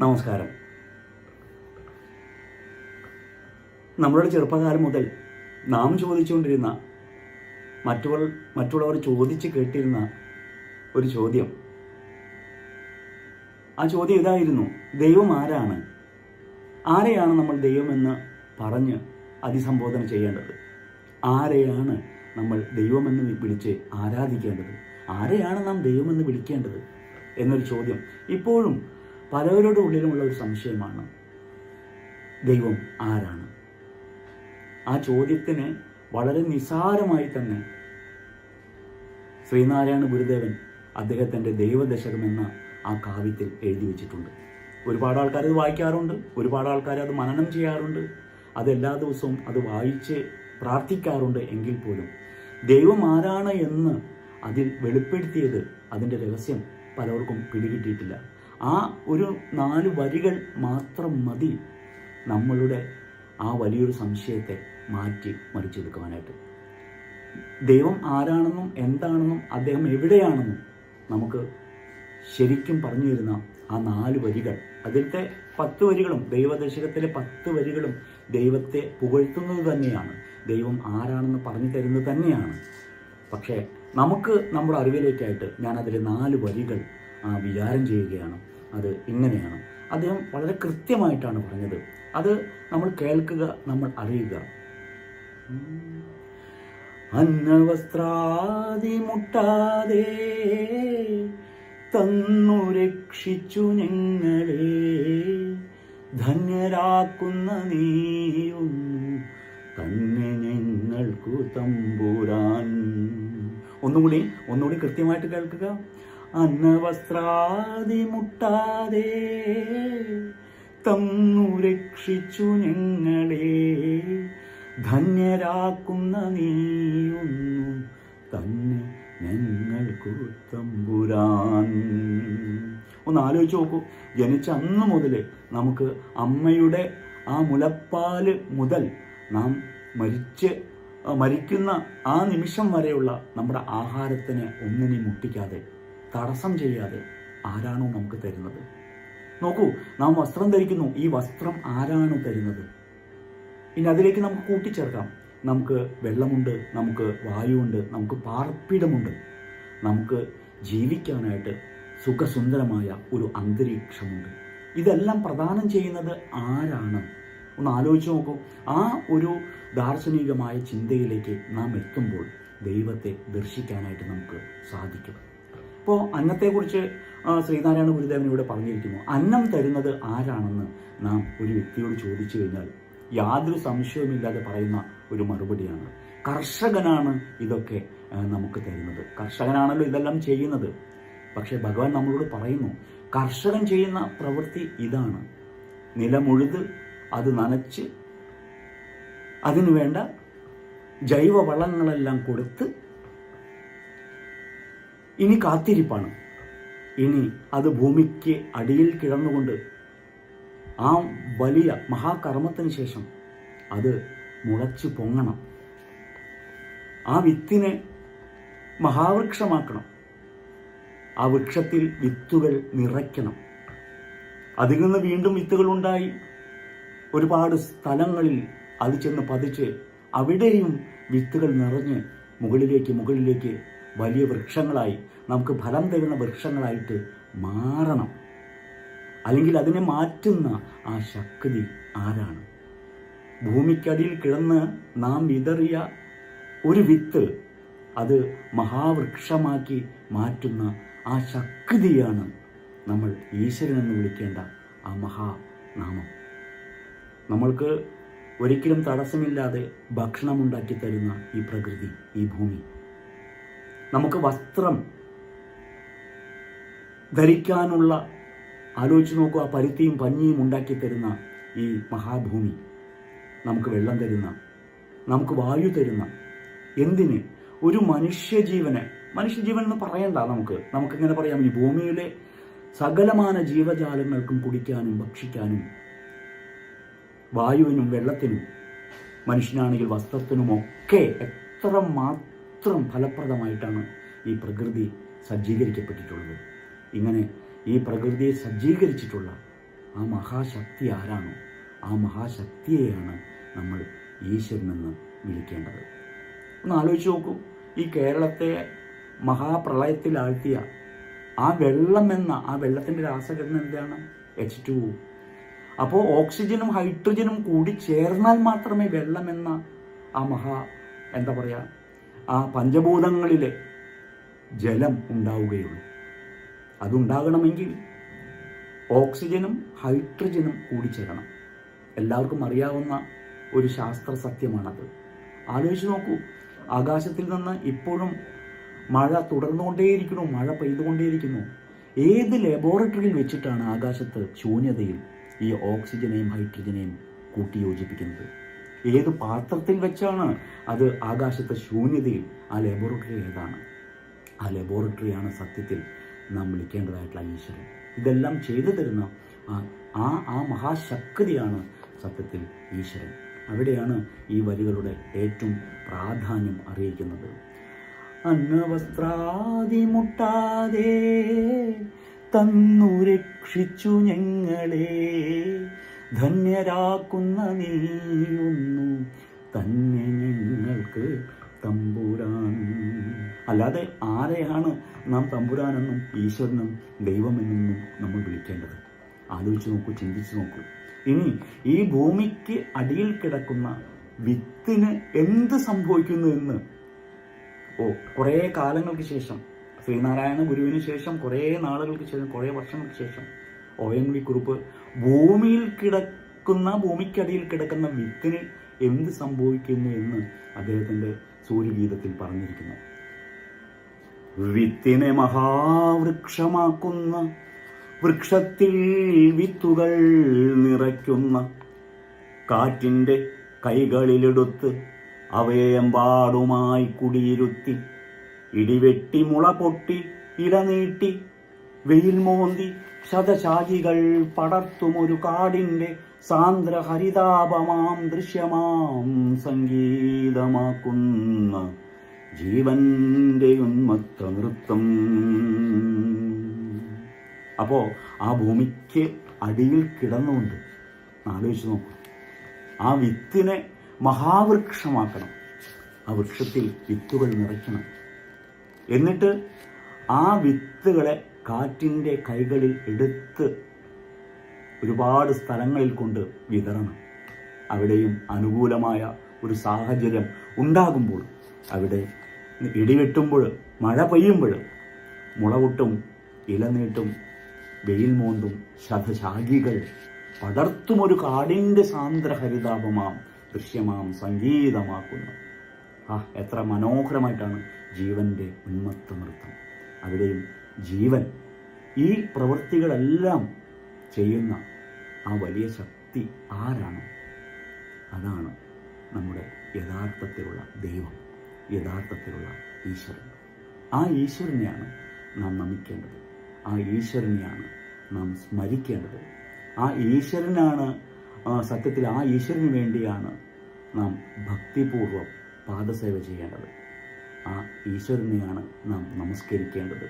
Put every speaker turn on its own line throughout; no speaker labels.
നമസ്കാരം. നമ്മളുടെ ചെറുപ്പകാലം മുതൽ നാം ചോദിച്ചുകൊണ്ടിരുന്ന മറ്റുള്ളവർ ചോദിച്ച് കേട്ടിരുന്ന ഒരു ചോദ്യം, ആ ചോദ്യം ഇതായിരുന്നു: ദൈവം ആരാണ്? ആരെയാണ് നമ്മൾ ദൈവമെന്ന് പറഞ്ഞ് അഭിസംബോധന ചെയ്യേണ്ടത്? ആരെയാണ് നമ്മൾ ദൈവമെന്ന് വിളിച്ച് ആരാധിക്കേണ്ടത്? ആരെയാണ് നാം ദൈവമെന്ന് വിളിക്കേണ്ടത് എന്നൊരു ചോദ്യം ഇപ്പോഴും പലവരുടെ ഉള്ളിലുമുള്ള ഒരു സംശയമാണ്. ദൈവം ആരാണ്? ആ ചോദ്യത്തിന് വളരെ നിസ്സാരമായി തന്നെ ശ്രീനാരായണ ഗുരുദേവൻ അദ്ദേഹത്തിൻ്റെ ദൈവദശകം എന്ന ആ കാവ്യത്തിൽ എഴുതി വെച്ചിട്ടുണ്ട്. ഒരുപാട് ആൾക്കാർ അത് വായിക്കാറുണ്ട്, ഒരുപാട് ആൾക്കാർ അത് മനനം ചെയ്യാറുണ്ട്, അത് എല്ലാ ദിവസവും അത് വായിച്ച് പ്രാർത്ഥിക്കാറുണ്ട്. എങ്കിൽ പോലും ദൈവം ആരാണ് എന്ന് അതിൽ വെളിപ്പെടുത്തിയത്, അതിൻ്റെ രഹസ്യം പലർക്കും പിടികിട്ടിയിട്ടില്ല. ആ ഒരു 4 വരികൾ മാത്രം മതി നമ്മളുടെ ആ വലിയൊരു സംശയത്തെ മാറ്റി മറിച്ചെടുക്കുവാനായിട്ട്. ദൈവം ആരാണെന്നും എന്താണെന്നും അദ്ദേഹം എവിടെയാണെന്നും നമുക്ക് ശരിക്കും പറഞ്ഞു തരുന്ന ആ 4 വരികൾ, അതിലത്തെ 10 വരികളും, ദൈവദശകത്തിലെ 10 വരികളും ദൈവത്തെ പുകഴ്ത്തുന്നത് തന്നെയാണ്, ദൈവം ആരാണെന്ന് പറഞ്ഞു തരുന്നത് തന്നെയാണ്. പക്ഷേ നമുക്ക് നമ്മുടെ അറിവിലേക്കായിട്ട് ഞാൻ അതിലെ 4 വരികൾ വിചാരം ചെയ്യുകയാണ്. അത് ഇങ്ങനെയാണ്. അദ്ദേഹം വളരെ കൃത്യമായിട്ടാണ് പറഞ്ഞത്. അത് നമ്മൾ കേൾക്കുക, നമ്മൾ അറിയുക. അന്നവസ്ത്രാദി മുട്ടാതെ തന്നു രക്ഷിച്ചു ഞങ്ങളെ, ധന്യരാക്കുന്ന നീയൊന്നു തന്നെ ഞങ്ങൾക്കു തമ്പുരാൻ. ഒന്നുകൂടി കൃത്യമായിട്ട് കേൾക്കുക. അന്നവസ്ത്രാദി മുട്ടാതെ തന്നു രക്ഷിച്ചു ഞങ്ങളെ, ധന്യരാക്കുന്ന നീയൊന്നു തന്നെ ഞങ്ങൾക്കു തമ്പുരാൻ. ഒന്ന് ആലോചിച്ച് നോക്കൂ. ജനിച്ച അന്ന് മുതൽ നമുക്ക് അമ്മയുടെ ആ മുലപ്പാല് മുതൽ നാം മരിക്കുന്ന ആ നിമിഷം വരെയുള്ള നമ്മുടെ ആഹാരത്തിന് ഒന്നിനെയും മുട്ടിക്കാതെ, തടസ്സം ചെയ്യാതെ ആരാണോ നമുക്ക് തരുന്നത്? നോക്കൂ, നാം വസ്ത്രം ധരിക്കുന്നു. ഈ വസ്ത്രം ആരാണ് തരുന്നത്? ഇനി അതിലേക്ക് നമുക്ക് കൂട്ടിച്ചേർക്കാം. നമുക്ക് വെള്ളമുണ്ട്, നമുക്ക് വായുവുണ്ട്, നമുക്ക് പാർപ്പിടമുണ്ട്, നമുക്ക് ജീവിക്കാനായിട്ട് സുഖസുന്ദരമായ ഒരു അന്തരീക്ഷമുണ്ട്. ഇതെല്ലാം പ്രദാനം ചെയ്യുന്നത് ആരാണ്? ഒന്ന് ആലോചിച്ച് നോക്കൂ. ആ ഒരു ദാർശനികമായ ചിന്തയിലേക്ക് നാം എത്തുമ്പോൾ ദൈവത്തെ ദർശിക്കാനായിട്ട് നമുക്ക് സാധിക്കും. ഇപ്പോൾ അന്നത്തെക്കുറിച്ച് ശ്രീനാരായണ ഗുരുദേവൻ ഇവിടെ പറഞ്ഞിരിക്കുന്നു. അന്നം തരുന്നത് ആരാണെന്ന് നാം ഒരു വ്യക്തിയോട് ചോദിച്ചു കഴിഞ്ഞാൽ യാതൊരു സംശയവുമില്ലാതെ പറയുന്ന ഒരു മറുപടിയാണ്: കർഷകനാണ് ഇതൊക്കെ നമുക്ക് തരുന്നത്. കർഷകനാണല്ലോ ഇതെല്ലാം ചെയ്യുന്നത്. പക്ഷെ ഭഗവാൻ നമ്മളോട് പറയുന്നു, കർഷകൻ ചെയ്യുന്ന പ്രവൃത്തി ഇതാണ്: നിലമുഴുത് അത് നനച്ച് അതിനു വേണ്ട ജൈവവളങ്ങളെല്ലാം കൊടുത്ത് ഇനി കാത്തിരിപ്പാണ്. ഇനി അത് ഭൂമിക്ക് അടിയിൽ കിടന്നുകൊണ്ട് ആ വലിയ മഹാകർമ്മത്തിന് ശേഷം അത് മുളച്ചു പൊങ്ങണം. ആ വിത്തിനെ മഹാവൃക്ഷമാക്കണം. ആ വൃക്ഷത്തിൽ വിത്തുകൾ നിറയ്ക്കണം. അതിൽ നിന്ന് വീണ്ടും വിത്തുകൾ ഉണ്ടായി ഒരുപാട് സ്ഥലങ്ങളിൽ അത് ചെന്ന് പതിച്ച് അവിടെയും വിത്തുകൾ നിറഞ്ഞ് മുകളിലേക്ക് വലിയ വൃക്ഷങ്ങളായി, നമുക്ക് ഫലം തരുന്ന വൃക്ഷങ്ങളായിട്ട് മാറണം. അല്ലെങ്കിൽ അതിനെ മാറ്റുന്ന ആ ശക്തി ആരാണ്? ഭൂമിക്കടിയിൽ കിടന്ന് നാം വിതറിയ ഒരു വിത്ത് അത് മഹാവൃക്ഷമാക്കി മാറ്റുന്ന ആ ശക്തിയാണ് നമ്മൾ ഈശ്വരൻ എന്ന് വിളിക്കേണ്ട ആ മഹാനാമം. നമ്മൾക്ക് ഒരിക്കലും തടസ്സമില്ലാതെ ഭക്ഷണം ഉണ്ടാക്കി തരുന്ന ഈ പ്രകൃതി, ഈ ഭൂമി, നമുക്ക് വസ്ത്രം ധരിക്കാനുള്ള, ആലോചിച്ച് നോക്കൂ, ആ പരുത്തിയും പഞ്ഞിയും ഉണ്ടാക്കി തരുന്ന ഈ മഹാഭൂമി, നമുക്ക് വെള്ളം തരുന്ന, നമുക്ക് വായു തരുന്ന, എന്തിന്? ഒരു മനുഷ്യജീവൻ എന്ന് പറയണ്ട, നമുക്കിങ്ങനെ പറയാം, ഈ ഭൂമിയിലെ സകലമാന ജീവജാലങ്ങൾക്കും കുടിക്കാനും ഭക്ഷിക്കാനും വായുവിനും വെള്ളത്തിനും, മനുഷ്യനാണെങ്കിൽ വസ്ത്രത്തിനുമൊക്കെ എത്രമാത്രം ഫലപ്രദമായിട്ടാണ് ഈ പ്രകൃതി സജ്ജീകരിക്കപ്പെട്ടിട്ടുള്ളത്. ഇങ്ങനെ ഈ പ്രകൃതിയെ സജ്ജീകരിച്ചിട്ടുള്ള ആ മഹാശക്തി ആരാണോ ആ മഹാശക്തിയെയാണ് നമ്മൾ ഈശ്വരനെന്ന് വിളിക്കേണ്ടത്. ഒന്ന് ആലോചിച്ച് നോക്കൂ, ഈ കേരളത്തെ മഹാപ്രളയത്തിൽ ആഴ്ത്തിയ ആ വെള്ളത്തിൻ്റെ രാസഘടന എന്താണ്? H2O. അപ്പോൾ ഓക്സിജനും ഹൈഡ്രജനും കൂടി ചേർന്നാൽ മാത്രമേ വെള്ളമെന്ന ആ ആ പഞ്ചഭൂതങ്ങളിലെ ജലം ഉണ്ടാവുകയുള്ളൂ. അതുണ്ടാകണമെങ്കിൽ ഓക്സിജനും ഹൈഡ്രജനും കൂടിച്ചേരണം. എല്ലാവർക്കും അറിയാവുന്ന ഒരു ശാസ്ത്ര സത്യമാണത്. ആലോചിച്ച് നോക്കൂ, ആകാശത്തിൽ നിന്ന് ഇപ്പോഴും മഴ തുടർന്നുകൊണ്ടേയിരിക്കുന്നു, മഴ പെയ്തുകൊണ്ടേയിരിക്കുന്നു. ഏത് ലബോറട്ടറിയിൽ വെച്ചിട്ടാണ് ആകാശത്ത് ശൂന്യതയിൽ ഈ ഓക്സിജനെയും ഹൈഡ്രജനെയും കൂട്ടിയോജിപ്പിക്കുന്നത്? ഏത് പാത്രത്തിൽ വെച്ചാണ് അത് ആകാശത്തെ ശൂന്യതയിൽ? ആ ലബോറട്ടറി ഏതാണ്? ആ ലബോറട്ടറിയാണ് സത്യത്തിൽ നാം വിളിക്കേണ്ടതായിട്ടുള്ള ഈശ്വരൻ. ഇതെല്ലാം ചെയ്തു തരുന്ന ആ മഹാശക്തിയാണ് സത്യത്തിൽ ഈശ്വരൻ. അവിടെയാണ് ഈ വരികളുടെ ഏറ്റവും പ്രാധാന്യം അറിയിക്കുന്നത്. അന്നവസ്ത്രാദി മുട്ടാതെ തന്നു രക്ഷിച്ചു ഞങ്ങളെ, ധന്യരാക്കുന്ന നീയൊന്നു തന്നെ ഞങ്ങൾക്ക് തമ്പുരാൻ. അല്ലാതെ ആരെയാണ് നാം തമ്പുരാനെന്നും ഈശ്വരനും ദൈവമെന്നും നമ്മൾ വിളിക്കേണ്ടത്? ആലോചിച്ച് നോക്കൂ, ചിന്തിച്ചു നോക്കൂ. ഇനി ഈ ഭൂമിക്ക് അടിയിൽ കിടക്കുന്ന വിത്തിന് എന്ത് സംഭവിക്കുന്നു എന്ന് കുറേ കാലങ്ങൾക്ക് ശേഷം, ശ്രീനാരായണ ഗുരുവിന് ശേഷം കുറേ നാളുകൾക്ക് ശേഷം, കുറേ വർഷങ്ങൾക്ക് ശേഷം ONV കുറുപ്പ് ഭൂമിക്കടിയിൽ കിടക്കുന്ന വിത്തിന് എന്ത് സംഭവിക്കുന്നു എന്ന് അദ്ദേഹത്തിന്റെ സൂര്യഗീതത്തിൽ പറഞ്ഞിരിക്കുന്നു. വിത്തിനെ മഹാവൃക്ഷമാക്കുന്ന, വൃക്ഷത്തിൽ വിത്തുകൾ നിറയ്ക്കുന്ന, കാറ്റിന്റെ കൈകളിലെടുത്ത് അവയെമ്പാടുമായി കുടിയിരുത്തി, ഇടിവെട്ടി മുള പൊട്ടി ഇല നീട്ടി വെയിൽ മോന്തി ശതശാഖികൾ പടർത്തുമൊരു കാടിന്റെ സാന്ദ്ര ഹരിതാപമാം ദൃശ്യമാം സംഗീതമാക്കുന്ന ജീവന്റെ ഉന്മത്ത നൃത്തം. അപ്പോ ആ ഭൂമിക്ക് അടിയിൽ കിടന്നുകൊണ്ട് ആലോചിച്ച് നോക്കൂ, ആ വിത്തിനെ മഹാവൃക്ഷമാക്കണം, ആ വൃക്ഷത്തിൽ വിത്തുകൾ നിറയ്ക്കണം, എന്നിട്ട് ആ വിത്തുകളെ കാറ്റിൻ്റെ കൈകളിൽ എടുത്ത് ഒരുപാട് സ്ഥലങ്ങളിൽ കൊണ്ട് വിതറണം. അവിടെയും അനുകൂലമായ ഒരു സാഹചര്യം ഉണ്ടാകുമ്പോൾ, അവിടെ ഇടിവെട്ടുമ്പോൾ, മഴ പെയ്യുമ്പോൾ, മുളപൊട്ടും ഇലനീട്ടും വെയിൽ മോന്തും ശതശാഖികൾ പടർത്തുമൊരു കാടിൻ്റെ സാന്ദ്ര ഹരിതാപമാം ദൃശ്യമാം സംഗീതമാക്കുന്നു. എത്ര മനോഹരമായിട്ടാണ് ജീവന്റെ ഉന്മത്ത നൃത്തം. അവിടെയും ജീവൻ ഈ പ്രവൃത്തികളെല്ലാം ചെയ്യുന്ന ആ വലിയ ശക്തി ആരാണ്? അതാണ് നമ്മുടെ യഥാർത്ഥത്തിലുള്ള ദൈവം, യഥാർത്ഥത്തിലുള്ള ഈശ്വരൻ. ആ ഈശ്വരനെയാണ് നാം നമിക്കേണ്ടത്, ആ ഈശ്വരനെയാണ് നാം സ്മരിക്കേണ്ടത്. ആ ഈശ്വരനാണ് സത്യത്തിൽ, ആ ഈശ്വരന് വേണ്ടിയാണ് നാം ഭക്തിപൂർവ്വം പാദസേവ ചെയ്യേണ്ടത്. ആ ഈശ്വരനെയാണ് നാം നമസ്കരിക്കേണ്ടത്,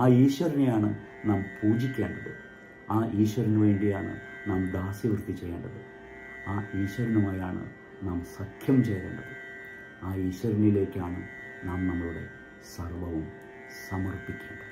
ആ ഈശ്വരനെയാണ് നാം പൂജിക്കേണ്ടത്, ആ ഈശ്വരന് വേണ്ടിയാണ് നാം ദാസ്യവൃത്തി ചെയ്യേണ്ടത്, ആ ഈശ്വരനുമായാണ് നാം സഖ്യം ചേരേണ്ടത്, ആ ഈശ്വരനിലേക്കാണ് നാം നമ്മളുടെ സർവവും സമർപ്പിക്കേണ്ടത്.